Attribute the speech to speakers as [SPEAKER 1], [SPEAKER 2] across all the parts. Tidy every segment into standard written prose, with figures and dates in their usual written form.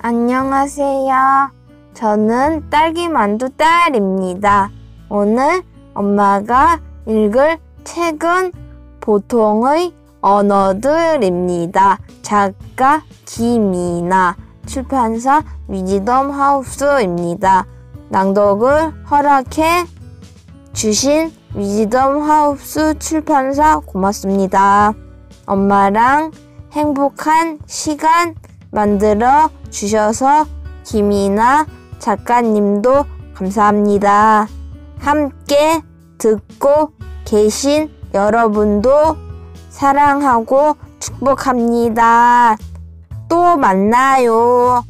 [SPEAKER 1] 안녕하세요. 저는 딸기만두 딸입니다. 오늘 엄마가 읽을 책은 보통의 언어들입니다. 작가 김이나, 출판사 위즈덤 하우스입니다. 낭독을 허락해 주신 위즈덤 하우스 출판사 고맙습니다. 엄마랑 행복한 시간 만들어 주셔서 김이나 작가님도 감사합니다. 함께 듣고 계신 여러분도 사랑하고 축복합니다. 또 만나요.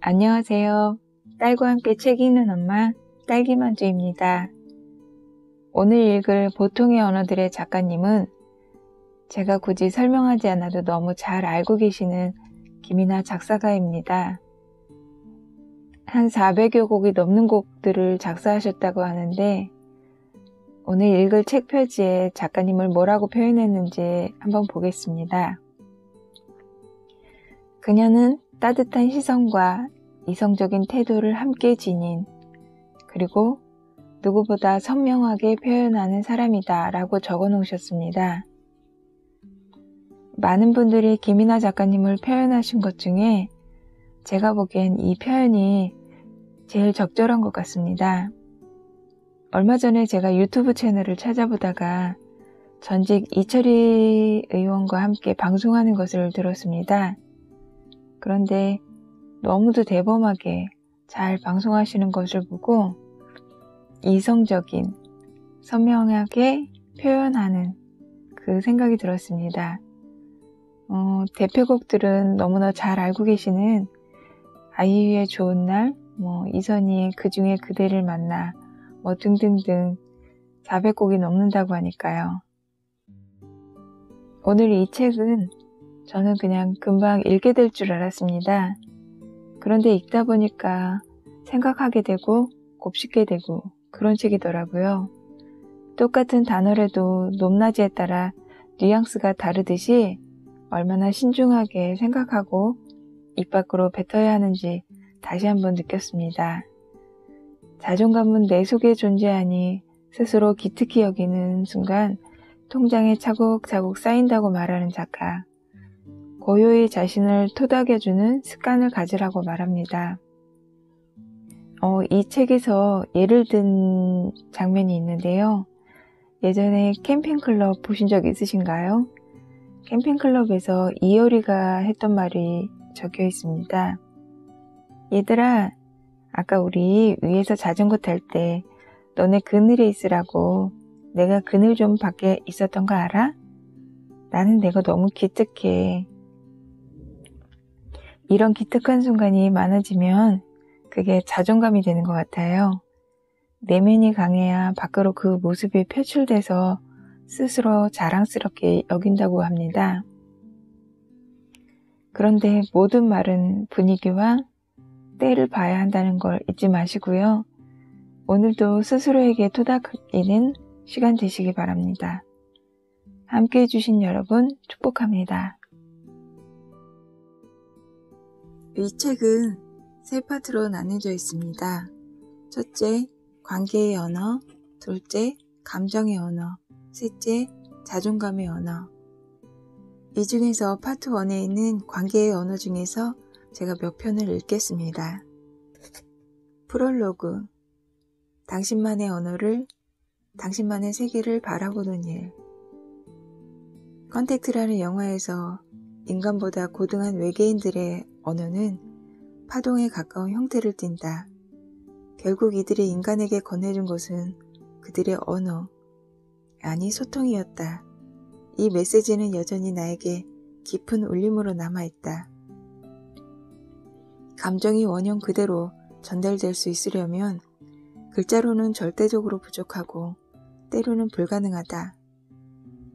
[SPEAKER 2] 안녕하세요. 딸과 함께 책 읽는 엄마 딸기만두입니다. 오늘 읽을 보통의 언어들의 작가님은 제가 굳이 설명하지 않아도 너무 잘 알고 계시는 김이나 작사가입니다. 한 400여 곡이 넘는 곡들을 작사하셨다고 하는데 오늘 읽을 책 표지에 작가님을 뭐라고 표현했는지 한번 보겠습니다. 그녀는 따뜻한 시선과 이성적인 태도를 함께 지닌, 그리고 누구보다 선명하게 표현하는 사람이다 라고 적어 놓으셨습니다. 많은 분들이 김이나 작가님을 표현하신 것 중에 제가 보기엔 이 표현이 제일 적절한 것 같습니다. 얼마 전에 제가 유튜브 채널을 찾아보다가 전직 이철희 의원과 함께 방송하는 것을 들었습니다. 그런데 너무도 대범하게 잘 방송하시는 것을 보고 이성적인, 선명하게 표현하는 그 생각이 들었습니다. 대표곡들은 너무나 잘 알고 계시는 아이유의 좋은 날, 이선희의 그중에 그대를 만나, 등등등 400곡이 넘는다고 하니까요. 오늘 이 책은 저는 그냥 금방 읽게 될 줄 알았습니다. 그런데 읽다 보니까 생각하게 되고 곱씹게 되고 그런 책이더라고요. 똑같은 단어라도 높낮이에 따라 뉘앙스가 다르듯이 얼마나 신중하게 생각하고 입 밖으로 뱉어야 하는지 다시 한번 느꼈습니다. 자존감은 내 속에 존재하니 스스로 기특히 여기는 순간 통장에 차곡차곡 쌓인다고 말하는 작가. 고요히 자신을 토닥여주는 습관을 가지라고 말합니다. 이 책에서 예를 든 장면이 있는데요. 예전에 캠핑클럽 보신 적 있으신가요? 캠핑클럽에서 이효리가 했던 말이 적혀 있습니다. 얘들아, 아까 우리 위에서 자전거 탈 때 너네 그늘에 있으라고 내가 그늘 좀 밖에 있었던 거 알아? 나는 내가 너무 기특해. 이런 기특한 순간이 많아지면 그게 자존감이 되는 것 같아요. 내면이 강해야 밖으로 그 모습이 표출돼서 스스로 자랑스럽게 여긴다고 합니다. 그런데 모든 말은 분위기와 때를 봐야 한다는 걸 잊지 마시고요. 오늘도 스스로에게 토닥이는 시간 되시기 바랍니다. 함께 해주신 여러분 축복합니다. 이 책은 세 파트로 나뉘어져 있습니다. 첫째, 관계의 언어, 둘째, 감정의 언어, 셋째, 자존감의 언어. 이 중에서 파트 1에 있는 관계의 언어 중에서 제가 몇 편을 읽겠습니다. 프롤로그, 당신만의 언어를, 당신만의 세계를 바라보는 일. 컨택트라는 영화에서 인간보다 고등한 외계인들의 언어는 파동에 가까운 형태를 띈다. 결국 이들이 인간에게 건네준 것은 그들의 언어, 아니 소통이었다. 이 메시지는 여전히 나에게 깊은 울림으로 남아있다. 감정이 원형 그대로 전달될 수 있으려면 글자로는 절대적으로 부족하고 때로는 불가능하다.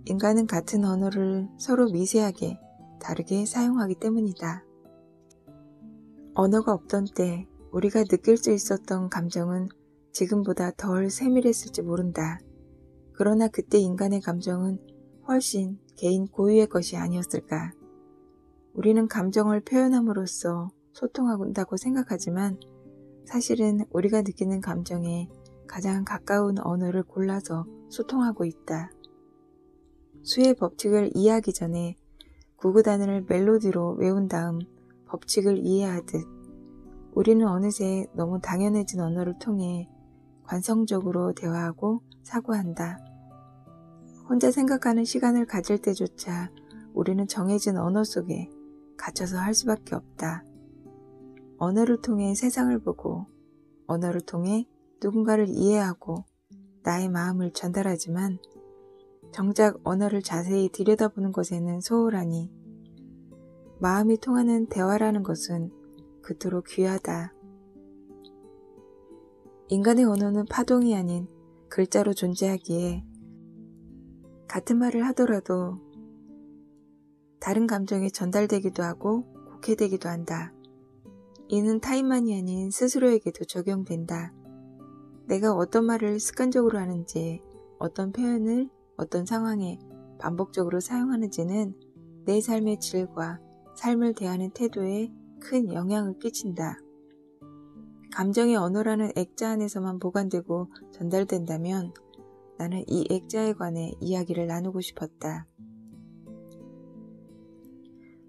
[SPEAKER 2] 인간은 같은 언어를 서로 미세하게 다르게 사용하기 때문이다. 언어가 없던 때 우리가 느낄 수 있었던 감정은 지금보다 덜 세밀했을지 모른다. 그러나 그때 인간의 감정은 훨씬 개인 고유의 것이 아니었을까. 우리는 감정을 표현함으로써 소통한다고 생각하지만 사실은 우리가 느끼는 감정에 가장 가까운 언어를 골라서 소통하고 있다. 수의 법칙을 이해하기 전에 구구단을 멜로디로 외운 다음 법칙을 이해하듯 우리는 어느새 너무 당연해진 언어를 통해 관성적으로 대화하고 사고한다. 혼자 생각하는 시간을 가질 때조차 우리는 정해진 언어 속에 갇혀서 할 수밖에 없다. 언어를 통해 세상을 보고 언어를 통해 누군가를 이해하고 나의 마음을 전달하지만 정작 언어를 자세히 들여다보는 것에는 소홀하니 마음이 통하는 대화라는 것은 그토록 귀하다. 인간의 언어는 파동이 아닌 글자로 존재하기에 같은 말을 하더라도 다른 감정에 전달되기도 하고 곡해되기도 한다. 이는 타인만이 아닌 스스로에게도 적용된다. 내가 어떤 말을 습관적으로 하는지, 어떤 표현을 어떤 상황에 반복적으로 사용하는지는 내 삶의 질과 삶을 대하는 태도에 큰 영향을 끼친다. 감정의 언어라는 액자 안에서만 보관되고 전달된다면 나는 이 액자에 관해 이야기를 나누고 싶었다.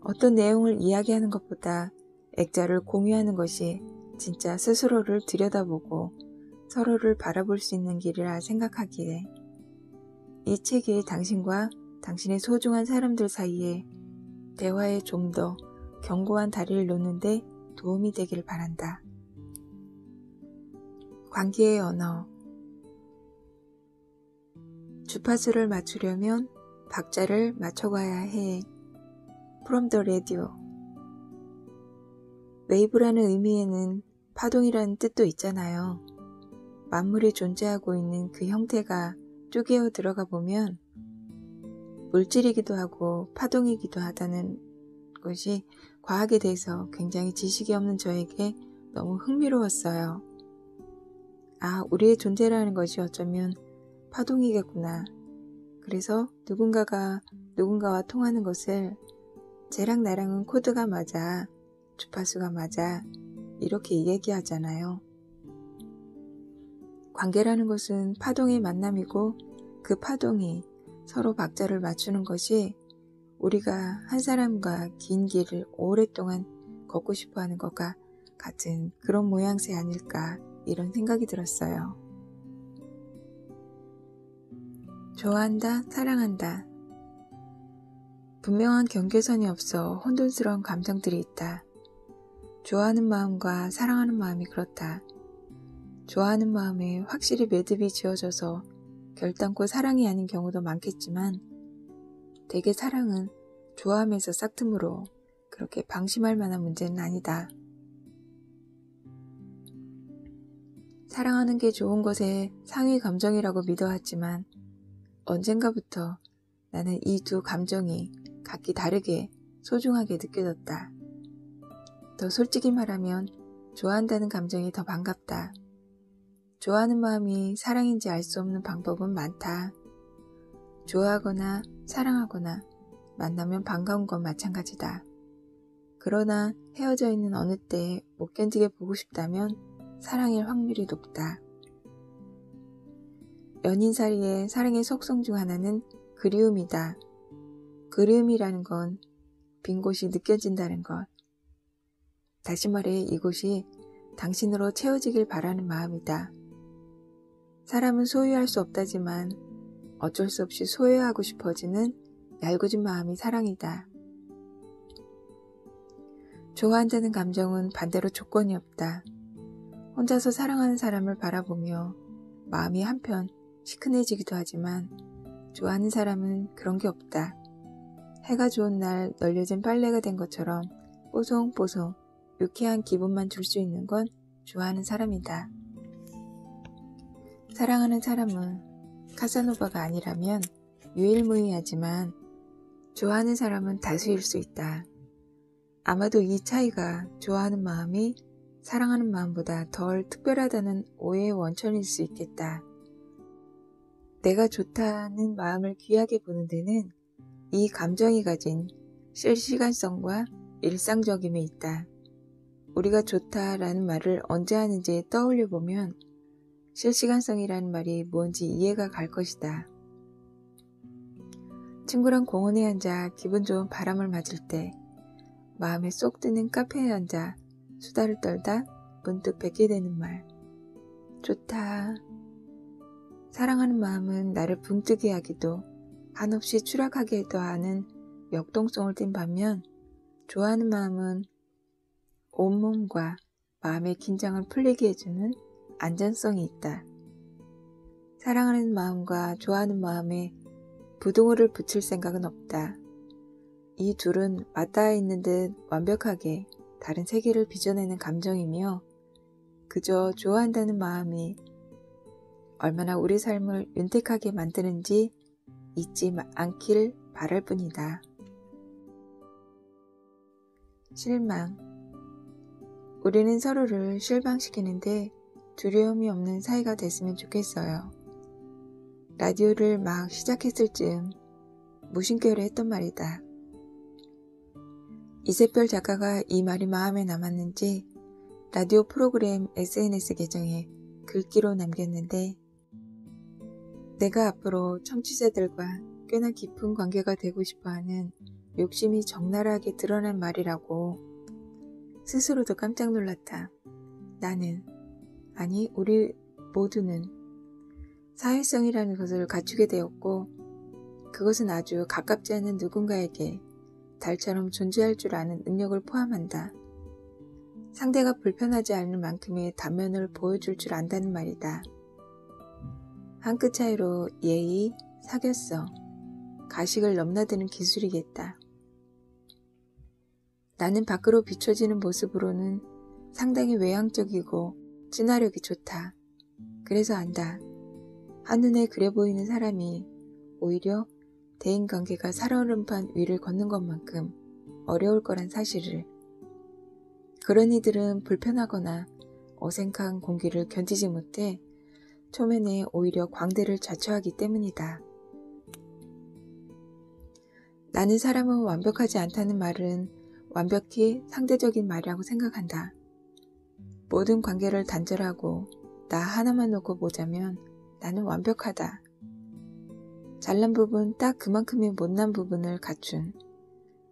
[SPEAKER 2] 어떤 내용을 이야기하는 것보다 액자를 공유하는 것이 진짜 스스로를 들여다보고 서로를 바라볼 수 있는 길이라 생각하기에 이 책이 당신과 당신의 소중한 사람들 사이에 대화에 좀 더 견고한 다리를 놓는데 도움이 되길 바란다. 관계의 언어. 주파수를 맞추려면 박자를 맞춰가야 해. From the radio. 웨이브라는 의미에는 파동이라는 뜻도 있잖아요. 만물이 존재하고 있는 그 형태가 쪼개어 들어가 보면 물질이기도 하고 파동이기도 하다는 것이 과학에 대해서 굉장히 지식이 없는 저에게 너무 흥미로웠어요. 아, 우리의 존재라는 것이 어쩌면 파동이겠구나. 그래서 누군가가 누군가와 통하는 것을 쟤랑 나랑은 코드가 맞아, 주파수가 맞아, 이렇게 얘기하잖아요. 관계라는 것은 파동의 만남이고 그 파동이 서로 박자를 맞추는 것이 우리가 한 사람과 긴 길을 오랫동안 걷고 싶어 하는 것과 같은 그런 모양새 아닐까 이런 생각이 들었어요. 좋아한다, 사랑한다. 분명한 경계선이 없어 혼돈스러운 감정들이 있다. 좋아하는 마음과 사랑하는 마음이 그렇다. 좋아하는 마음에 확실히 매듭이 지어져서 결단코 사랑이 아닌 경우도 많겠지만 대개 사랑은 좋아하면서 싹트므로 그렇게 방심할 만한 문제는 아니다. 사랑하는 게 좋은 것의 상위 감정이라고 믿어왔지만 언젠가부터 나는 이 두 감정이 각기 다르게 소중하게 느껴졌다. 더 솔직히 말하면 좋아한다는 감정이 더 반갑다. 좋아하는 마음이 사랑인지 알 수 없는 방법은 많다. 좋아하거나 사랑하거나 만나면 반가운 건 마찬가지다. 그러나 헤어져 있는 어느 때에 못 견디게 보고 싶다면 사랑일 확률이 높다. 연인 사이의 사랑의 속성 중 하나는 그리움이다. 그리움이라는 건 빈 곳이 느껴진다는 것. 다시 말해 이곳이 당신으로 채워지길 바라는 마음이다. 사람은 소유할 수 없다지만 어쩔 수 없이 소유하고 싶어지는 얄궂은 마음이 사랑이다. 좋아한다는 감정은 반대로 조건이 없다. 혼자서 사랑하는 사람을 바라보며 마음이 한편 시큰해지기도 하지만 좋아하는 사람은 그런 게 없다. 해가 좋은 날 널려진 빨래가 된 것처럼 뽀송뽀송 유쾌한 기분만 줄 수 있는 건 좋아하는 사람이다. 사랑하는 사람은 카사노바가 아니라면 유일무이하지만 좋아하는 사람은 다수일 수 있다. 아마도 이 차이가 좋아하는 마음이 사랑하는 마음보다 덜 특별하다는 오해의 원천일 수 있겠다. 내가 좋다는 마음을 귀하게 보는 데는 이 감정이 가진 실시간성과 일상적임에 있다. 우리가 좋다라는 말을 언제 하는지 떠올려 보면 실시간성이라는 말이 뭔지 이해가 갈 것이다. 친구랑 공원에 앉아 기분 좋은 바람을 맞을 때, 마음에 쏙 드는 카페에 앉아 수다를 떨다 문득 뱉게 되는 말. 좋다. 사랑하는 마음은 나를 붕뜨게 하기도 한없이 추락하게도 하는 역동성을 띤 반면, 좋아하는 마음은 온몸과 마음의 긴장을 풀리게 해주는 안전성이 있다. 사랑하는 마음과 좋아하는 마음에 부등호를 붙일 생각은 없다. 이 둘은 맞닿아 있는 듯 완벽하게 다른 세계를 빚어내는 감정이며, 그저 좋아한다는 마음이 얼마나 우리 삶을 윤택하게 만드는지 잊지 않길 바랄 뿐이다. 실망. 우리는 서로를 실망시키는데 두려움이 없는 사이가 됐으면 좋겠어요. 라디오를 막 시작했을 즈음 무심결에 했던 말이다. 이세별 작가가 이 말이 마음에 남았는지 라디오 프로그램 SNS 계정에 글귀로 남겼는데, 내가 앞으로 청취자들과 꽤나 깊은 관계가 되고 싶어하는 욕심이 적나라하게 드러난 말이라고. 스스로도 깜짝 놀랐다. 나는, 아니 우리 모두는 사회성이라는 것을 갖추게 되었고, 그것은 아주 가깝지 않은 누군가에게 달처럼 존재할 줄 아는 능력을 포함한다. 상대가 불편하지 않을 만큼의 단면을 보여줄 줄 안다는 말이다. 한 끗 차이로 예의, 사교성, 가식을 넘나드는 기술이겠다. 나는 밖으로 비춰지는 모습으로는 상당히 외향적이고 친화력이 좋다. 그래서 안다. 한눈에 그래 보이는 사람이 오히려 대인관계가 살얼음판 위를 걷는 것만큼 어려울 거란 사실을. 그런 이들은 불편하거나 어색한 공기를 견디지 못해 초면에 오히려 광대를 자처하기 때문이다. 나는 사람은 완벽하지 않다는 말은 완벽히 상대적인 말이라고 생각한다. 모든 관계를 단절하고 나 하나만 놓고 보자면 나는 완벽하다. 잘난 부분 딱 그만큼의 못난 부분을 갖춘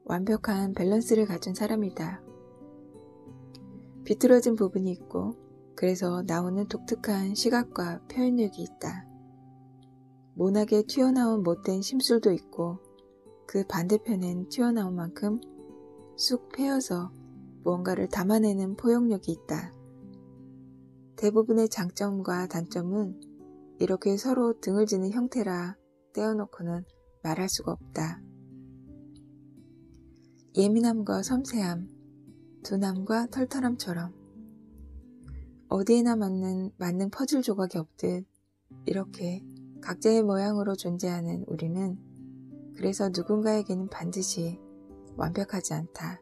[SPEAKER 2] 완벽한 밸런스를 갖춘 사람이다. 비틀어진 부분이 있고 그래서 나오는 독특한 시각과 표현력이 있다. 모나게 튀어나온 못된 심술도 있고 그 반대편엔 튀어나온 만큼 쑥 패여서 무언가를 담아내는 포용력이 있다. 대부분의 장점과 단점은 이렇게 서로 등을 지는 형태라 떼어놓고는 말할 수가 없다. 예민함과 섬세함, 둔함과 털털함처럼 어디에나 맞는 퍼즐 조각이 없듯 이렇게 각자의 모양으로 존재하는 우리는 그래서 누군가에게는 반드시 완벽하지 않다.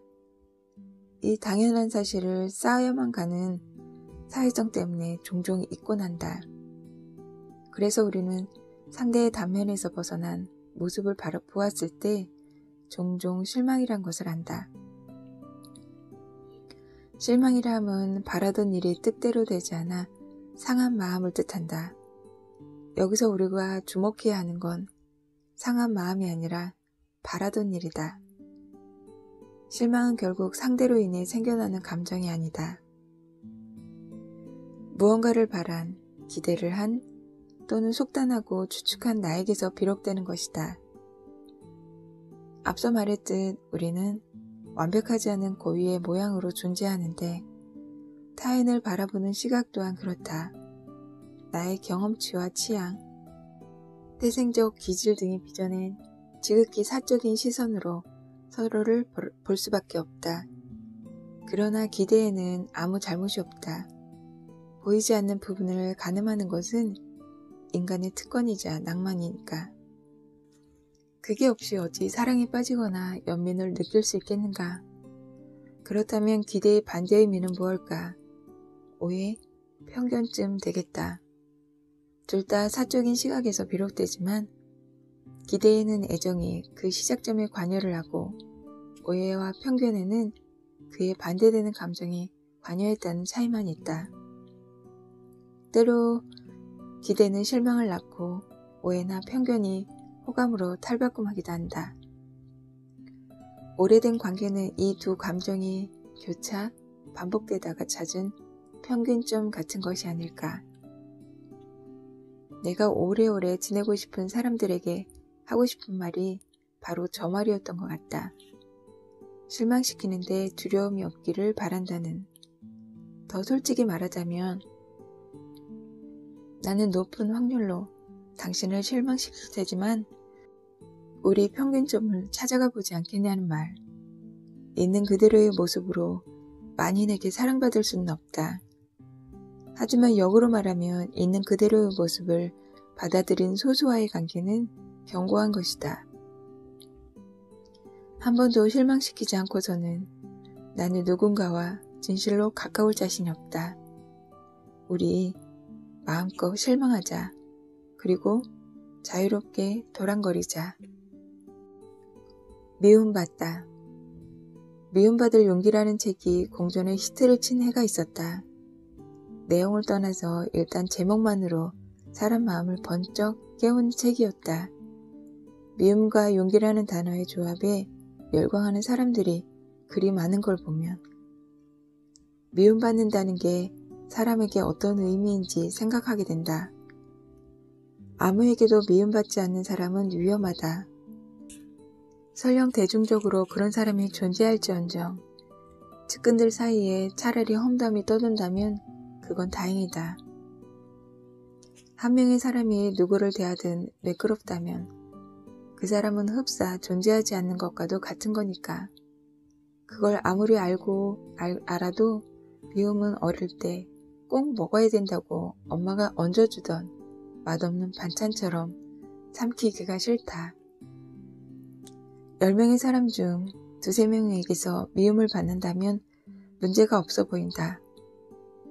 [SPEAKER 2] 이 당연한 사실을 쌓아야만 가는 사회성 때문에 종종 잊고 난다. 그래서 우리는 상대의 단면에서 벗어난 모습을 바로 보았을 때 종종 실망이란 것을 안다. 실망이라 함은 바라던 일이 뜻대로 되지 않아 상한 마음을 뜻한다. 여기서 우리가 주목해야 하는 건 상한 마음이 아니라 바라던 일이다. 실망은 결국 상대로 인해 생겨나는 감정이 아니다. 무언가를 바란, 기대를 한, 또는 속단하고 추측한 나에게서 비롯되는 것이다. 앞서 말했듯 우리는 완벽하지 않은 고유의 모양으로 존재하는데 타인을 바라보는 시각 또한 그렇다. 나의 경험치와 취향, 태생적 기질 등이 빚어낸 지극히 사적인 시선으로 서로를 볼 수밖에 없다. 그러나 기대에는 아무 잘못이 없다. 보이지 않는 부분을 가늠하는 것은 인간의 특권이자 낭만이니까. 그게 없이 어찌 사랑에 빠지거나 연민을 느낄 수 있겠는가? 그렇다면 기대의 반대의 의미는 무엇일까? 오해, 편견쯤 되겠다. 둘 다 사적인 시각에서 비롯되지만 기대에는 애정이 그 시작점에 관여를 하고 오해와 편견에는 그에 반대되는 감정이 관여했다는 차이만 있다. 때로 기대는 실망을 낳고 오해나 편견이 호감으로 탈바꿈하기도 한다. 오래된 관계는 이 두 감정이 교차, 반복되다가 찾은 평균점 같은 것이 아닐까. 내가 오래오래 지내고 싶은 사람들에게 하고 싶은 말이 바로 저 말이었던 것 같다. 실망시키는데 두려움이 없기를 바란다는. 더 솔직히 말하자면 나는 높은 확률로 당신을 실망시킬 테지만 우리 평균점을 찾아가 보지 않겠냐는 말. 있는 그대로의 모습으로 만인에게 사랑받을 수는 없다. 하지만 역으로 말하면 있는 그대로의 모습을 받아들인 소수와의 관계는 견고한 것이다. 한 번도 실망시키지 않고서는 나는 누군가와 진실로 가까울 자신이 없다. 우리 마음껏 실망하자. 그리고 자유롭게 도란거리자. 미움받다. 미움받을 용기라는 책이 공전에 히트를 친 해가 있었다. 내용을 떠나서 일단 제목만으로 사람 마음을 번쩍 깨운 책이었다. 미움과 용기라는 단어의 조합에 열광하는 사람들이 그리 많은 걸 보면 미움받는다는 게 사람에게 어떤 의미인지 생각하게 된다. 아무에게도 미움받지 않는 사람은 위험하다. 설령 대중적으로 그런 사람이 존재할지언정 측근들 사이에 차라리 험담이 떠돈다면 그건 다행이다. 한 명의 사람이 누구를 대하든 매끄럽다면 그 사람은 흡사 존재하지 않는 것과도 같은 거니까. 그걸 아무리 알아도 미움은 어릴 때 꼭 먹어야 된다고 엄마가 얹어주던 맛없는 반찬처럼 삼키기가 싫다. 10명의 사람 중 2~3명에게서 미움을 받는다면 문제가 없어 보인다.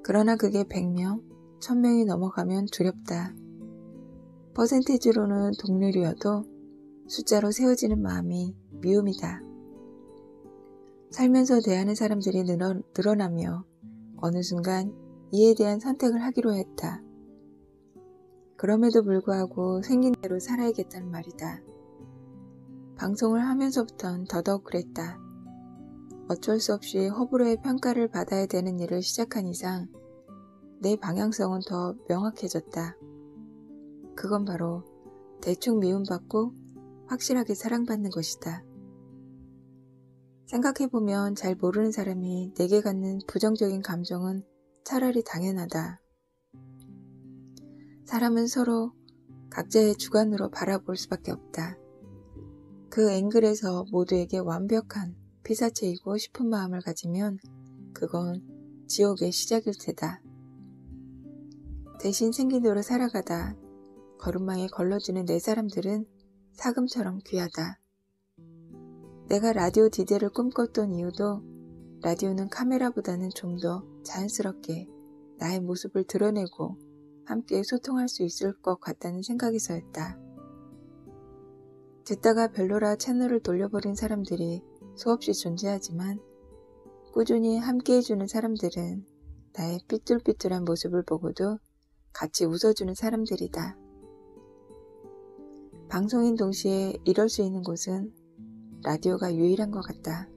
[SPEAKER 2] 그러나 그게 100명, 1000명이 넘어가면 두렵다. 퍼센테이지로는 동률이어도 숫자로 세워지는 마음이 미움이다. 살면서 대하는 사람들이 늘어나며 어느 순간 이에 대한 선택을 하기로 했다. 그럼에도 불구하고 생긴 대로 살아야겠다는 말이다. 방송을 하면서부턴 더더욱 그랬다. 어쩔 수 없이 호불호의 평가를 받아야 되는 일을 시작한 이상 내 방향성은 더 명확해졌다. 그건 바로 대충 미움받고 확실하게 사랑받는 것이다. 생각해보면 잘 모르는 사람이 내게 갖는 부정적인 감정은 차라리 당연하다. 사람은 서로 각자의 주관으로 바라볼 수밖에 없다. 그 앵글에서 모두에게 완벽한 피사체이고 싶은 마음을 가지면 그건 지옥의 시작일 테다. 대신 생긴 대로 살아가다 걸음망에 걸러지는 내 사람들은 사금처럼 귀하다. 내가 라디오 DJ를 꿈꿨던 이유도 라디오는 카메라보다는 좀 더 자연스럽게 나의 모습을 드러내고 함께 소통할 수 있을 것 같다는 생각에서였다. 듣다가 별로라 채널을 돌려버린 사람들이 수없이 존재하지만 꾸준히 함께해주는 사람들은 나의 삐뚤삐뚤한 모습을 보고도 같이 웃어주는 사람들이다. 방송인 동시에 이럴 수 있는 곳은 라디오가 유일한 것 같다.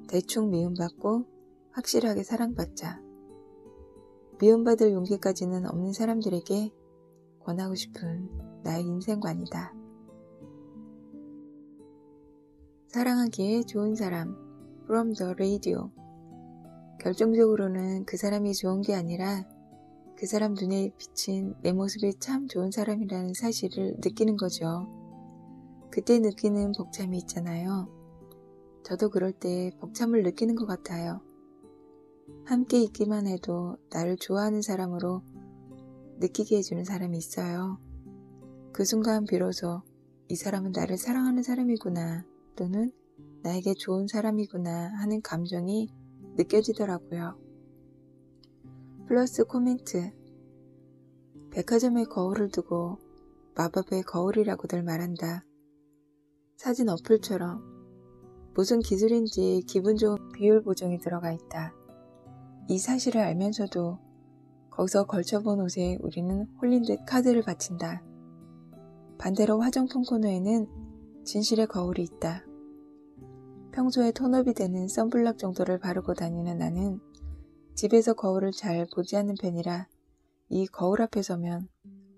[SPEAKER 2] 대충 미움받고 확실하게 사랑받자. 미움받을 용기까지는 없는 사람들에게 권하고 싶은 나의 인생관이다. 사랑하기에 좋은 사람 From the Radio. 결정적으로는 그 사람이 좋은 게 아니라 그 사람 눈에 비친 내 모습이 참 좋은 사람이라는 사실을 느끼는 거죠. 그때 느끼는 벅참이 있잖아요. 저도 그럴 때 벅참을 느끼는 것 같아요. 함께 있기만 해도 나를 좋아하는 사람으로 느끼게 해주는 사람이 있어요. 그 순간 비로소 이 사람은 나를 사랑하는 사람이구나 또는 나에게 좋은 사람이구나 하는 감정이 느껴지더라고요. 플러스 코멘트. 백화점에 거울을 두고 마법의 거울이라고들 말한다. 사진 어플처럼 무슨 기술인지 기분 좋은 비율 보정이 들어가 있다. 이 사실을 알면서도 거기서 걸쳐본 옷에 우리는 홀린 듯 카드를 바친다. 반대로 화장품 코너에는 진실의 거울이 있다. 평소에 톤업이 되는 선블럭 정도를 바르고 다니는 나는 집에서 거울을 잘 보지 않는 편이라 이 거울 앞에 서면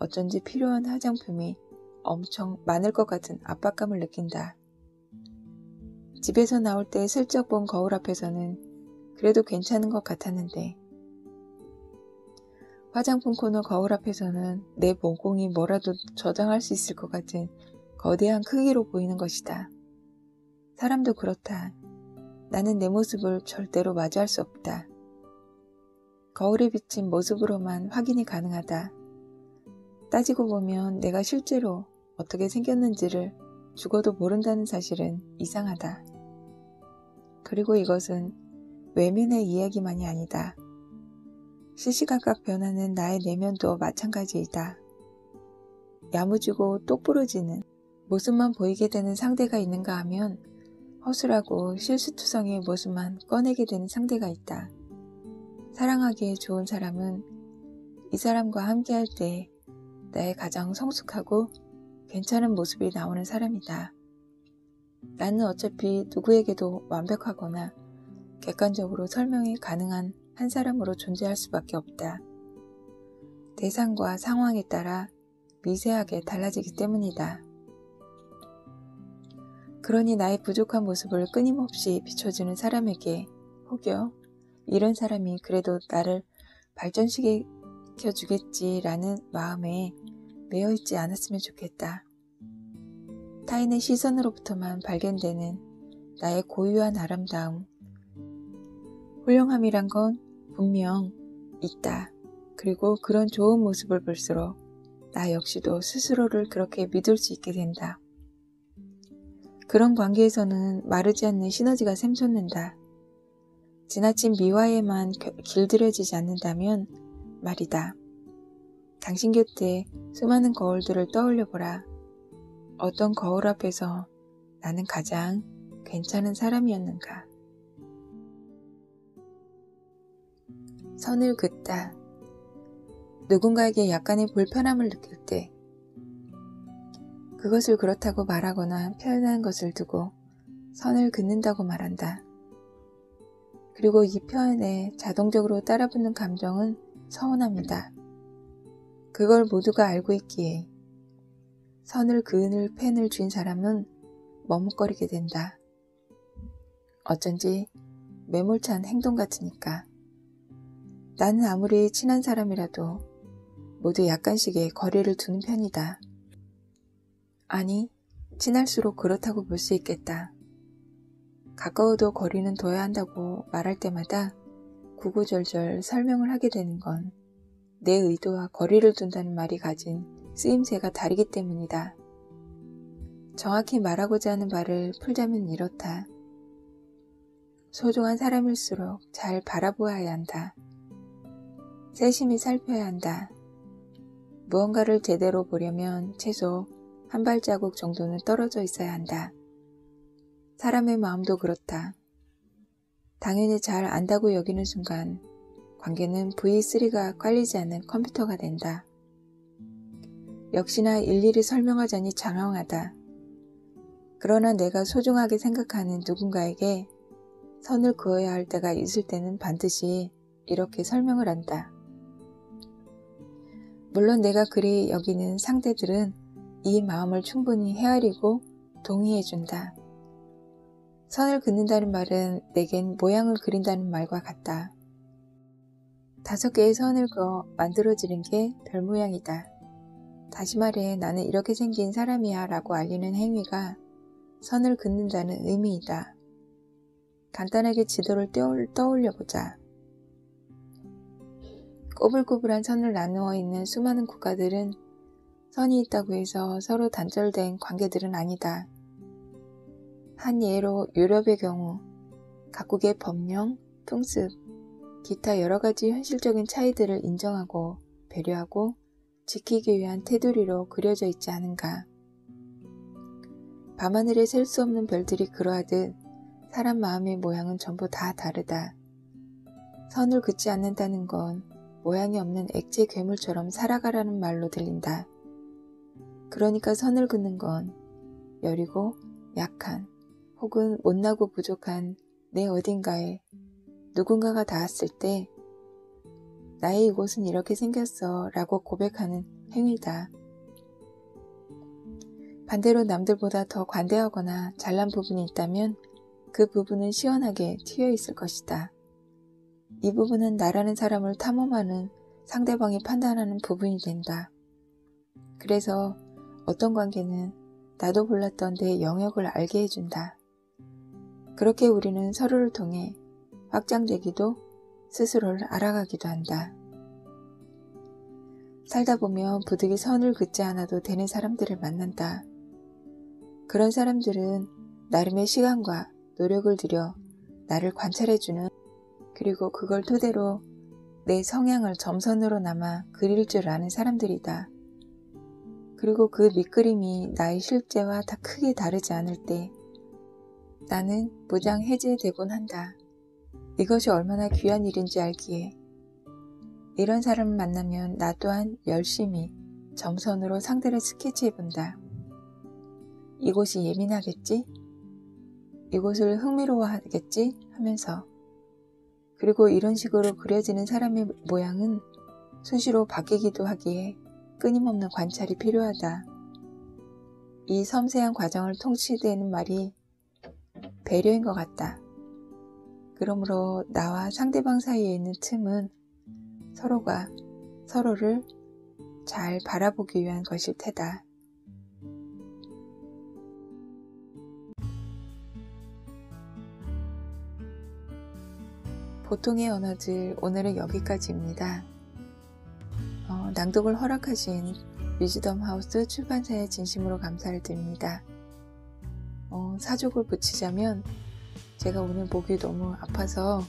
[SPEAKER 2] 어쩐지 필요한 화장품이 엄청 많을 것 같은 압박감을 느낀다. 집에서 나올 때 슬쩍 본 거울 앞에서는 그래도 괜찮은 것 같았는데 화장품 코너 거울 앞에서는 내 모공이 뭐라도 저장할 수 있을 것 같은 거대한 크기로 보이는 것이다. 사람도 그렇다. 나는 내 모습을 절대로 마주할 수 없다. 거울에 비친 모습으로만 확인이 가능하다. 따지고 보면 내가 실제로 어떻게 생겼는지를 죽어도 모른다는 사실은 이상하다. 그리고 이것은 외면의 이야기만이 아니다. 시시각각 변하는 나의 내면도 마찬가지이다. 야무지고 똑부러지는 모습만 보이게 되는 상대가 있는가 하면 허술하고 실수투성이의 모습만 꺼내게 되는 상대가 있다. 사랑하기에 좋은 사람은 이 사람과 함께할 때 나의 가장 성숙하고 괜찮은 모습이 나오는 사람이다. 나는 어차피 누구에게도 완벽하거나 객관적으로 설명이 가능한 한 사람으로 존재할 수밖에 없다. 대상과 상황에 따라 미세하게 달라지기 때문이다. 그러니 나의 부족한 모습을 끊임없이 비춰주는 사람에게 혹여 이런 사람이 그래도 나를 발전시켜주겠지라는 마음에 매여있지 않았으면 좋겠다. 타인의 시선으로부터만 발견되는 나의 고유한 아름다움, 훌륭함이란 건 분명 있다. 그리고 그런 좋은 모습을 볼수록 나 역시도 스스로를 그렇게 믿을 수 있게 된다. 그런 관계에서는 마르지 않는 시너지가 샘솟는다. 지나친 미화에만 길들여지지 않는다면 말이다. 당신 곁에 수많은 거울들을 떠올려보라. 어떤 거울 앞에서 나는 가장 괜찮은 사람이었는가. 선을 긋다. 누군가에게 약간의 불편함을 느낄 때 그것을 그렇다고 말하거나 표현하는 것을 두고 선을 긋는다고 말한다. 그리고 이 표현에 자동적으로 따라붙는 감정은 서운합니다. 그걸 모두가 알고 있기에 선을 그을 펜을 쥔 사람은 머뭇거리게 된다. 어쩐지 매몰찬 행동 같으니까. 나는 아무리 친한 사람이라도 모두 약간씩의 거리를 두는 편이다. 아니, 친할수록 그렇다고 볼 수 있겠다. 가까워도 거리는 둬야 한다고 말할 때마다 구구절절 설명을 하게 되는 건 내 의도와 거리를 둔다는 말이 가진 쓰임새가 다르기 때문이다. 정확히 말하고자 하는 말을 풀자면 이렇다. 소중한 사람일수록 잘 바라보아야 한다. 세심히 살펴야 한다. 무언가를 제대로 보려면 최소 한 발자국 정도는 떨어져 있어야 한다. 사람의 마음도 그렇다. 당연히 잘 안다고 여기는 순간 관계는 V3가 깔리지 않는 컴퓨터가 된다. 역시나 일일이 설명하자니 장황하다. 그러나 내가 소중하게 생각하는 누군가에게 선을 그어야 할 때가 있을 때는 반드시 이렇게 설명을 한다. 물론 내가 그리 여기는 상대들은 이 마음을 충분히 헤아리고 동의해준다. 선을 긋는다는 말은 내겐 모양을 그린다는 말과 같다. 5개의 선을 그어 만들어지는 게 별 모양이다. 다시 말해 나는 이렇게 생긴 사람이야 라고 알리는 행위가 선을 긋는다는 의미이다. 간단하게 지도를 떠올려보자. 꼬불꼬불한 선을 나누어 있는 수많은 국가들은 선이 있다고 해서 서로 단절된 관계들은 아니다. 한 예로 유럽의 경우 각국의 법령, 풍습, 기타 여러 가지 현실적인 차이들을 인정하고 배려하고 지키기 위한 테두리로 그려져 있지 않은가. 밤하늘에 셀 수 없는 별들이 그러하듯 사람 마음의 모양은 전부 다 다르다. 선을 긋지 않는다는 건 모양이 없는 액체 괴물처럼 살아가라는 말로 들린다. 그러니까 선을 긋는 건 여리고 약한 혹은 못나고 부족한 내 어딘가에 누군가가 닿았을 때 나의 이곳은 이렇게 생겼어 라고 고백하는 행위다. 반대로 남들보다 더 관대하거나 잘난 부분이 있다면 그 부분은 시원하게 튀어 있을 것이다. 이 부분은 나라는 사람을 탐험하는 상대방이 판단하는 부분이 된다. 그래서 어떤 관계는 나도 몰랐던 내 영역을 알게 해준다. 그렇게 우리는 서로를 통해 확장되기도 스스로를 알아가기도 한다. 살다 보면 부득이 선을 긋지 않아도 되는 사람들을 만난다. 그런 사람들은 나름의 시간과 노력을 들여 나를 관찰해주는, 그리고 그걸 토대로 내 성향을 점선으로나마 그릴 줄 아는 사람들이다. 그리고 그 밑그림이 나의 실제와 다 크게 다르지 않을 때 나는 무장해제되곤 한다. 이것이 얼마나 귀한 일인지 알기에 이런 사람을 만나면 나 또한 열심히 점선으로 상대를 스케치해본다. 이곳이 예민하겠지? 이곳을 흥미로워하겠지? 하면서. 그리고 이런 식으로 그려지는 사람의 모양은 수시로 바뀌기도 하기에 끊임없는 관찰이 필요하다. 이 섬세한 과정을 통치되는 말이 배려인 것 같다. 그러므로 나와 상대방 사이에 있는 틈은 서로가 서로를 잘 바라보기 위한 것일 테다. 보통의 언어들, 오늘은 여기까지입니다. 낭독을 허락하신 위즈덤 하우스 출판사에 진심으로 감사를 드립니다. 사족을 붙이자면 제가 오늘 목이 너무 아파서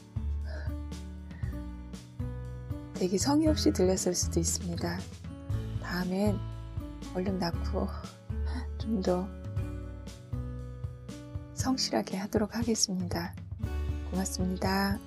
[SPEAKER 2] 되게 성의 없이 들렸을 수도 있습니다. 다음엔 얼른 낫고 좀 더 성실하게 하도록 하겠습니다. 고맙습니다.